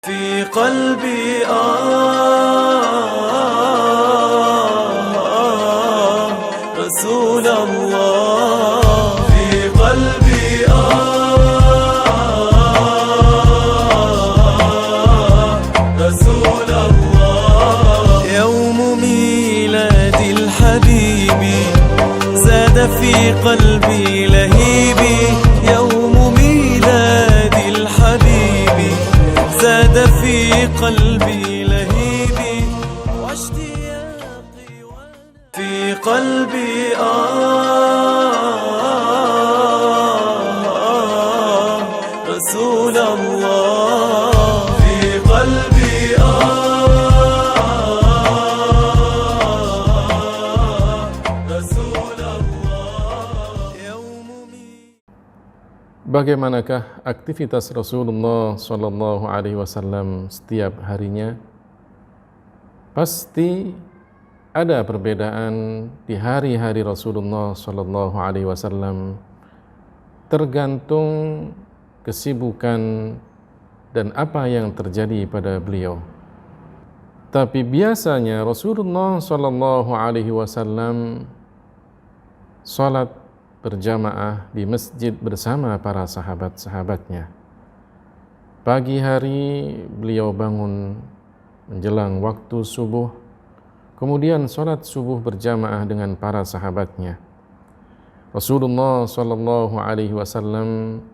في قلبي رسول الله في قلبي رسول الله يوم ميلاد الحبيب زاد في قلبي لهيبي يوم ميلاد الحبيب زاد في قلبي لهيبي واشتياقي في قلبي رسول الله في قلبي رسول الله Bagaimanakah aktivitas Rasulullah Shallallahu Alaihi Wasallam setiap harinya? Pasti ada perbedaan di hari-hari Rasulullah Shallallahu Alaihi Wasallam, tergantung kesibukan dan apa yang terjadi pada beliau. Tapi biasanya Rasulullah Shallallahu Alaihi Wasallam salat berjamaah di masjid bersama para sahabat-sahabatnya. Pagi hari beliau bangun menjelang waktu subuh, kemudian sholat subuh berjamaah dengan para sahabatnya. Rasulullah Shallallahu Alaihi Wasallam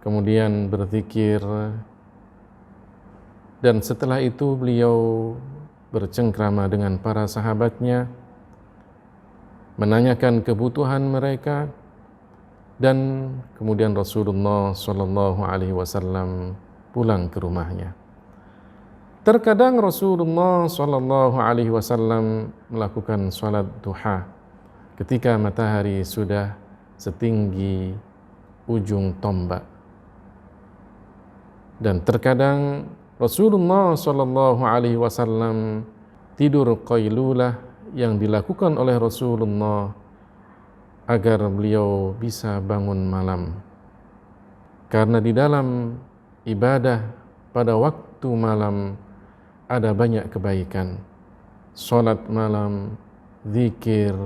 kemudian berzikir, dan setelah itu beliau bercengkrama dengan para sahabatnya, menanyakan kebutuhan mereka, dan kemudian Rasulullah Shallallahu Alaihi Wasallam pulang ke rumahnya. Terkadang Rasulullah Shallallahu Alaihi Wasallam melakukan sholat duha ketika matahari sudah setinggi ujung tombak, dan terkadang Rasulullah Shallallahu Alaihi Wasallam tidur qailulah yang dilakukan oleh Rasulullah agar beliau bisa bangun malam. Karena di dalam ibadah pada waktu malam ada banyak kebaikan. Salat malam, zikir,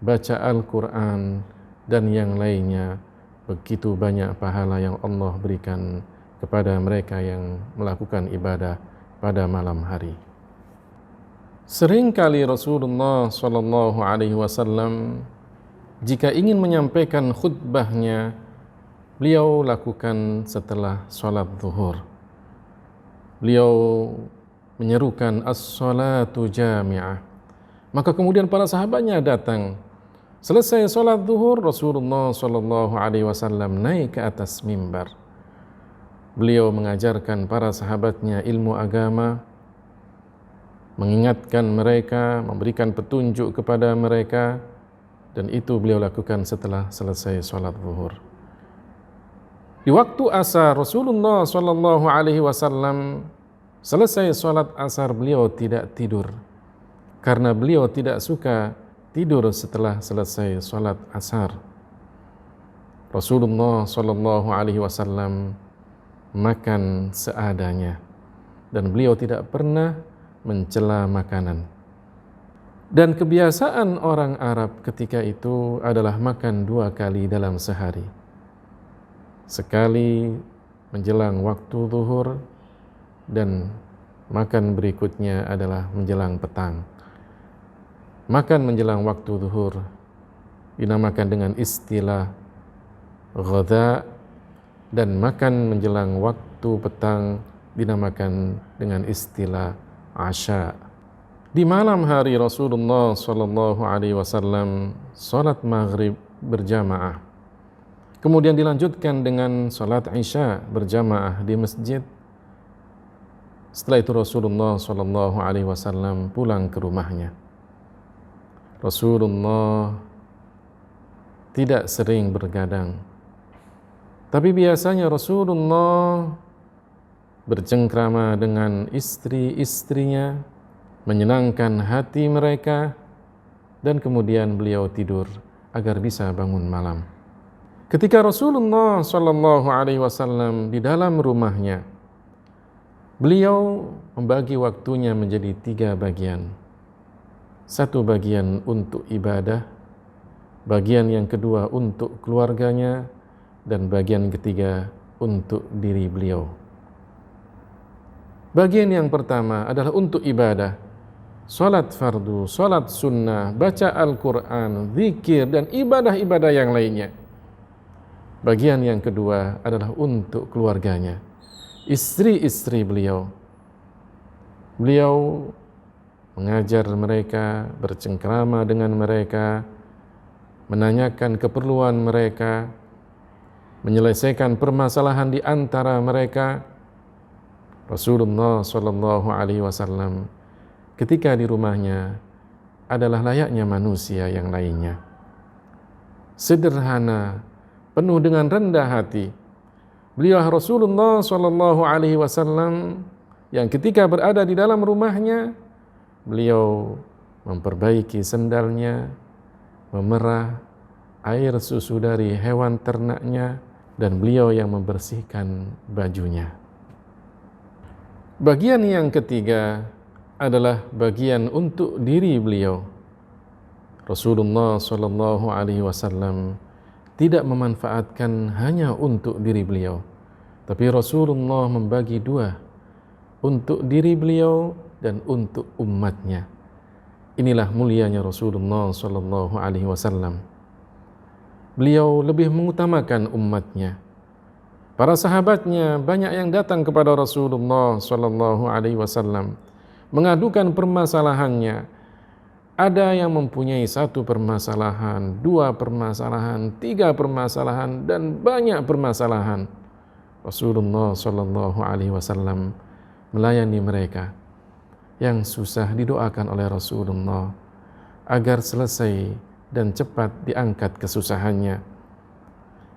baca Al-Quran, dan yang lainnya. Begitu banyak pahala yang Allah berikan kepada mereka yang melakukan ibadah pada malam hari. Seringkali Rasulullah Shallallahu Alaihi Wasallam jika ingin menyampaikan khutbahnya, beliau lakukan setelah sholat zuhur. Beliau menyerukan as-salatu jami'ah. Maka kemudian para sahabatnya datang. Selesai sholat zuhur, Rasulullah Shallallahu Alaihi Wasallam naik ke atas mimbar. Beliau mengajarkan para sahabatnya ilmu agama, mengingatkan mereka, memberikan petunjuk kepada mereka, dan itu beliau lakukan setelah selesai sholat zuhur. Di waktu asar, Rasulullah Shallallahu Alaihi Wasallam selesai sholat asar, beliau tidak tidur, karena beliau tidak suka tidur setelah selesai sholat asar. Rasulullah Shallallahu Alaihi Wasallam makan seadanya, dan beliau tidak pernah mencela makanan. Dan kebiasaan orang Arab ketika itu adalah makan 2 kali dalam sehari. Sekali menjelang waktu zuhur, dan makan berikutnya adalah menjelang petang. Makan menjelang waktu zuhur dinamakan dengan istilah ghadha, dan makan menjelang waktu petang dinamakan dengan istilah asya. Di malam hari Rasulullah Shallallahu Alaihi Wasallam salat maghrib berjamaah, kemudian dilanjutkan dengan salat isya berjamaah di masjid. Setelah itu Rasulullah Shallallahu Alaihi Wasallam pulang ke rumahnya. Rasulullah tidak sering bergadang, tapi biasanya Rasulullah bercengkrama dengan istri-istrinya, menyenangkan hati mereka, dan kemudian beliau tidur agar bisa bangun malam. Ketika Rasulullah Shallallahu Alaihi Wasallam di dalam rumahnya, Beliau membagi waktunya menjadi 3 bagian. 1 bagian untuk ibadah, bagian yang kedua untuk keluarganya, dan bagian ketiga untuk diri beliau. Bagian yang pertama adalah untuk ibadah, salat fardu, salat sunnah, baca Al-Quran, zikir, dan ibadah-ibadah yang lainnya. Bagian yang kedua adalah untuk keluarganya, istri-istri beliau. Beliau mengajar mereka, bercengkrama dengan mereka, menanyakan keperluan mereka, menyelesaikan permasalahan di antara mereka. Rasulullah SAW ketika di rumahnya adalah layaknya manusia yang lainnya, sederhana, penuh dengan rendah hati. Beliau Rasulullah SAW yang ketika berada di dalam rumahnya, beliau memperbaiki sendalnya, memerah air susu dari hewan ternaknya, dan beliau yang membersihkan bajunya. Bagian yang ketiga adalah bagian untuk diri beliau. Rasulullah SAW tidak memanfaatkan hanya untuk diri beliau, tapi Rasulullah membagi 2, untuk diri beliau dan untuk umatnya. Inilah mulianya Rasulullah SAW. Beliau lebih mengutamakan umatnya. Para sahabatnya banyak yang datang kepada Rasulullah SAW mengadukan permasalahannya. Ada yang mempunyai 1 permasalahan, 2 permasalahan, 3 permasalahan, dan banyak permasalahan. Rasulullah SAW melayani mereka. Yang susah didoakan oleh Rasulullah agar selesai dan cepat diangkat kesusahannya.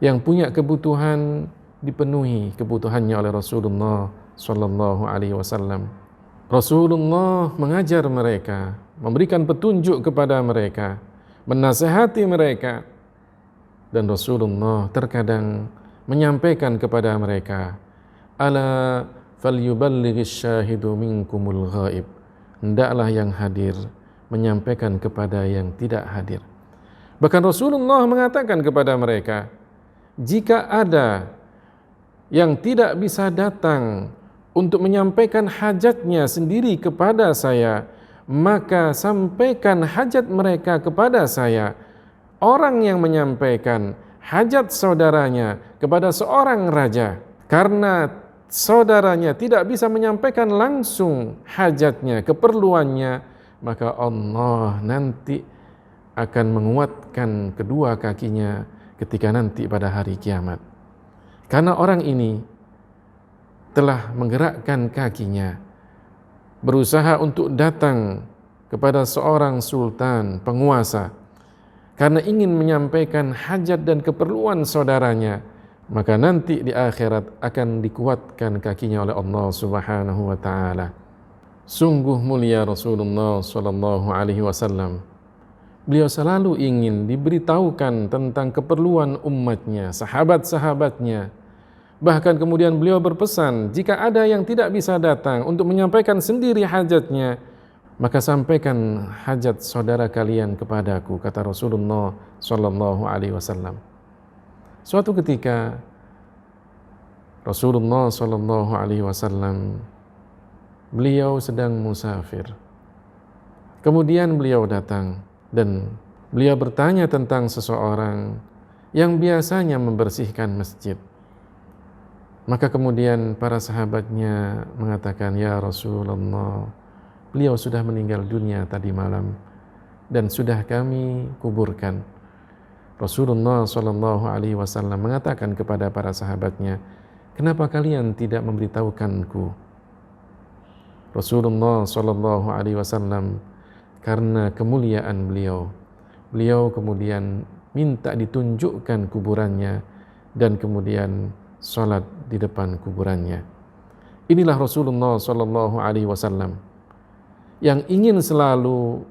Yang punya kebutuhan dipenuhi kebutuhannya oleh Rasulullah SAW. Rasulullah mengajar mereka, memberikan petunjuk kepada mereka, menasihati mereka, dan Rasulullah terkadang menyampaikan kepada mereka, ala falyuballighis syahidu minkumul ghaib. Hendaklah yang hadir menyampaikan kepada yang tidak hadir. Bahkan Rasulullah mengatakan kepada mereka, jika ada yang tidak bisa datang untuk menyampaikan hajatnya sendiri kepada saya, maka sampaikan hajat mereka kepada saya. Orang yang menyampaikan hajat saudaranya kepada seorang raja, karena saudaranya tidak bisa menyampaikan langsung hajatnya, keperluannya, maka Allah nanti akan menguatkan kedua kakinya ketika nanti pada hari kiamat. Karena orang ini telah menggerakkan kakinya, berusaha untuk datang kepada seorang sultan, penguasa, karena ingin menyampaikan hajat dan keperluan saudaranya, maka nanti di akhirat akan dikuatkan kakinya oleh Allah Subhanahu wa taala. Sungguh mulia Rasulullah SAW. Beliau selalu ingin diberitahukan tentang keperluan umatnya, sahabat-sahabatnya. Bahkan kemudian beliau berpesan, jika ada yang tidak bisa datang untuk menyampaikan sendiri hajatnya, maka sampaikan hajat saudara kalian kepadaku, kata Rasulullah SAW. Suatu ketika Rasulullah SAW beliau sedang musafir. Kemudian beliau datang dan beliau bertanya tentang seseorang yang biasanya membersihkan masjid. Maka kemudian para sahabatnya mengatakan, ya Rasulullah, beliau sudah meninggal dunia tadi malam dan sudah kami kuburkan. Rasulullah SAW mengatakan kepada para sahabatnya, kenapa kalian tidak memberitahukanku? Rasulullah SAW karena kemuliaan beliau kemudian minta ditunjukkan kuburannya dan kemudian salat di depan kuburannya. Inilah Rasulullah SAW yang ingin selalu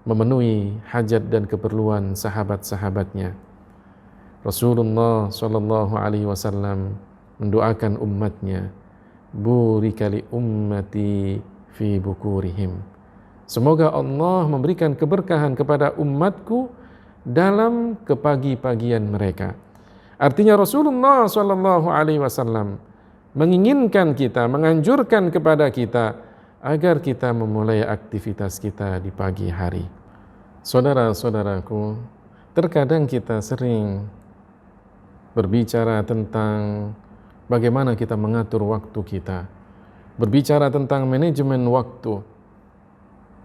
memenuhi hajat dan keperluan sahabat-sahabatnya. Rasulullah SAW mendoakan umatnya burika li ummati fi bukurihim. Semoga Allah memberikan keberkahan kepada umatku dalam kepagi-pagian mereka. Artinya Rasulullah SAW menginginkan kita, menganjurkan kepada kita agar kita memulai aktivitas kita di pagi hari. Saudara-saudaraku, terkadang kita sering berbicara tentang bagaimana kita mengatur waktu kita, berbicara tentang manajemen waktu.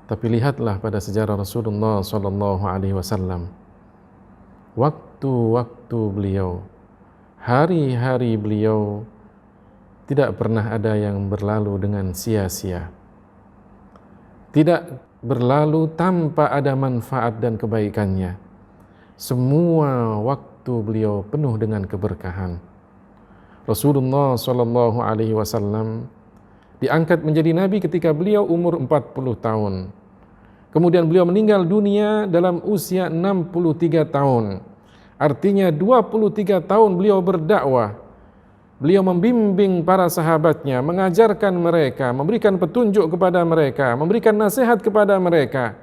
Tapi lihatlah pada sejarah Rasulullah SAW, waktu-waktu beliau, hari-hari beliau tidak pernah ada yang berlalu dengan sia-sia, tidak berlalu tanpa ada manfaat dan kebaikannya. Semua waktu beliau penuh dengan keberkahan. Rasulullah SAW diangkat menjadi nabi ketika beliau umur 40 tahun. Kemudian beliau meninggal dunia dalam usia 63 tahun. Artinya 23 tahun beliau berdakwah. Beliau membimbing para sahabatnya, mengajarkan mereka, memberikan petunjuk kepada mereka, memberikan nasihat kepada mereka.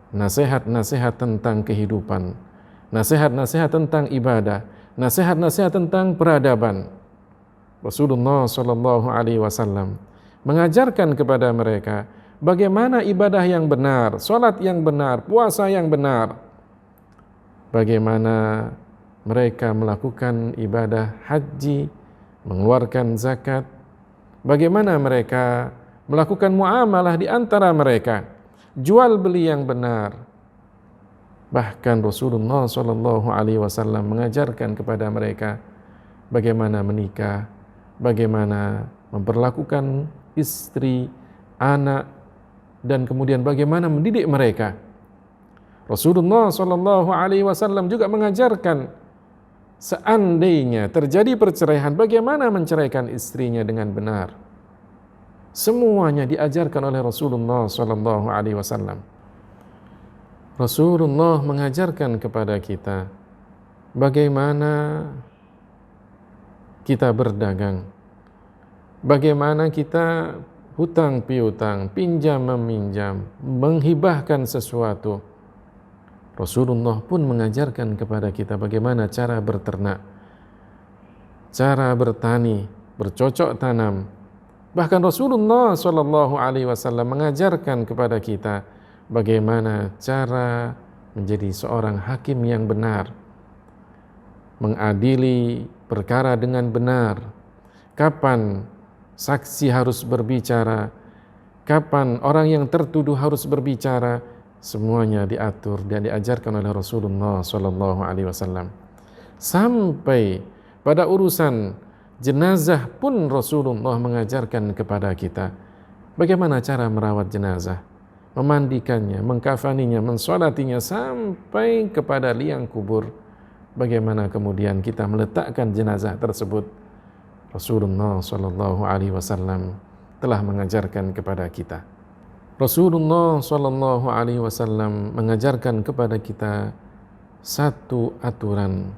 Nasihat-nasihat tentang kehidupan, nasihat-nasihat tentang ibadah, nasihat-nasihat tentang peradaban. Rasulullah SAW mengajarkan kepada mereka bagaimana ibadah yang benar, salat yang benar, puasa yang benar, bagaimana mereka melakukan ibadah haji, mengeluarkan zakat, bagaimana mereka melakukan muamalah di antara mereka, jual beli yang benar. Bahkan Rasulullah SAW mengajarkan kepada mereka bagaimana menikah, bagaimana memperlakukan istri, anak, dan kemudian bagaimana mendidik mereka. Rasulullah SAW juga mengajarkan seandainya terjadi perceraian, bagaimana menceraikan istrinya dengan benar. Semuanya diajarkan oleh Rasulullah SAW. Rasulullah mengajarkan kepada kita bagaimana kita berdagang, bagaimana kita hutang piutang, pinjam meminjam, menghibahkan sesuatu. Rasulullah pun mengajarkan kepada kita bagaimana cara berternak, cara bertani, bercocok tanam. Bahkan Rasulullah SAW mengajarkan kepada kita bagaimana cara menjadi seorang hakim yang benar, mengadili perkara dengan benar, kapan saksi harus berbicara, kapan orang yang tertuduh harus berbicara. Semuanya diatur dan diajarkan oleh Rasulullah SAW. Sampai pada urusan jenazah pun Rasulullah mengajarkan kepada kita bagaimana cara merawat jenazah, memandikannya, mengkafaninya, mensolatinya sampai kepada liang kubur. Bagaimana kemudian kita meletakkan jenazah tersebut. Rasulullah SAW telah mengajarkan kepada kita. Rasulullah SAW mengajarkan kepada kita satu aturan,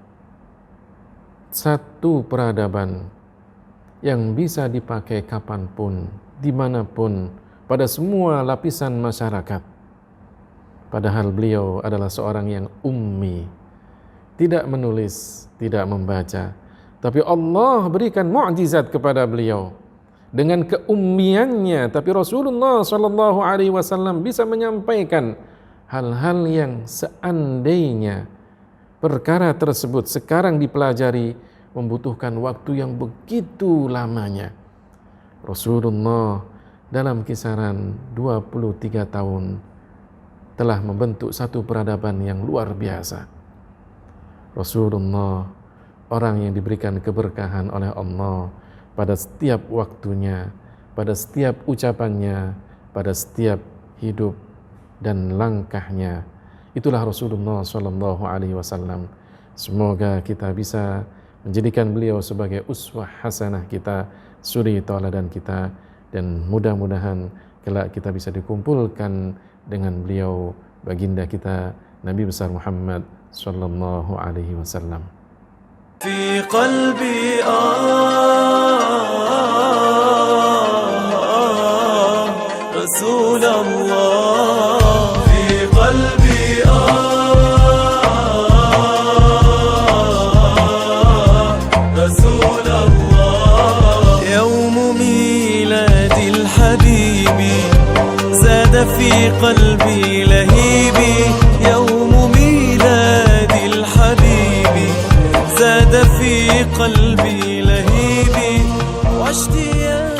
satu peradaban yang bisa dipakai kapanpun, dimanapun, pada semua lapisan masyarakat. Padahal beliau adalah seorang yang ummi, tidak menulis, tidak membaca, tapi Allah berikan mukjizat kepada beliau. Dengan keummiannya, tapi Rasulullah SAW bisa menyampaikan hal-hal yang seandainya perkara tersebut sekarang dipelajari membutuhkan waktu yang begitu lamanya. Rasulullah dalam kisaran 23 tahun telah membentuk satu peradaban yang luar biasa. Rasulullah orang yang diberikan keberkahan oleh Allah pada setiap waktunya, pada setiap ucapannya, pada setiap hidup dan langkahnya. Itulah Rasulullah SAW. Semoga kita bisa menjadikan beliau sebagai uswah hasanah kita, suri tauladan kita, dan mudah-mudahan kelak kita bisa dikumpulkan dengan beliau, baginda kita Nabi besar Muhammad SAW. في قلبي الحبيب زاد في قلبي لهيبي يوم ميلاد الحبيب زاد في قلبي لهيبي واشتياقي